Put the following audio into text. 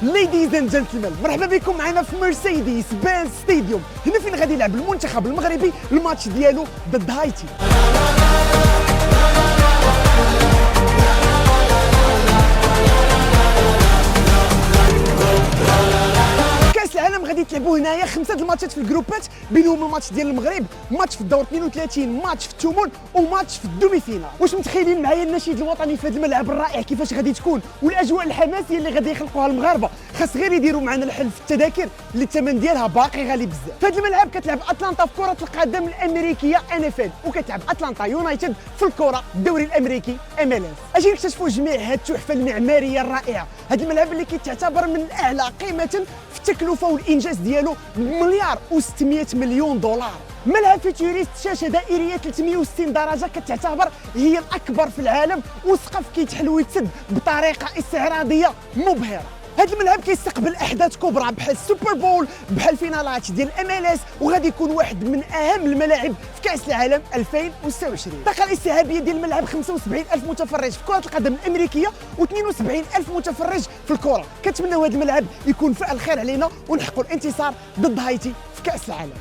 ليديز اند جنتلمان، مرحبا بكم معنا في مرسيدس بنز ستاديوم. هنا فين غادي يلعب المنتخب المغربي الماتش ديالو ضد هايتي. غادي تلعبوا هنايا 5 الماتشات في الجروبات، بينهم الماتش ديال المغرب، ماتش في الدور 32، ماتش في الثمن، وماتش في الدومي فينال. واش متخيلين معايا النشيد الوطني في هذا الملعب الرائع كيفاش غادي تكون، والاجواء الحماسيه اللي غادي يخلقوها المغاربه؟ خاص غير يديروا معنا الحل في التذاكر اللي الثمن ديالها باقي غالي بزاف. في هذا الملعب كتلعب اتلانتا في كره القدم الامريكيه NFL، وكتلعب اتلانتا يونايتد في الكره الدوري الامريكي MLS. اجي نكتشفوا جميع هذه التحفه المعماريه الرائعه. هذا الملعب اللي كيتعتبر من الاعلى قيمه في التكلفه والانجاز ديالو بمليار و600 مليون دولار. ملعب فيتوريست، شاشه دائريه 360 درجه كتعتبر هي الاكبر في العالم، وسقف كيتحل ويتسد بطريقه استعراضيه مبهره. هذا الملعب كيستقبل احداث كبرى بحال السوبر بول، بحال الفينالات ديال MLS، وغادي يكون واحد من اهم الملاعب في كاس العالم 2026. الطاقه الاستيعابيه ديال الملعب 75,000 متفرج في كره القدم الامريكيه و72,000 متفرج في الكره. كنتمناو هذا الملعب يكون فعل خير علينا ونحققوا الانتصار ضد هايتي في كاس العالم.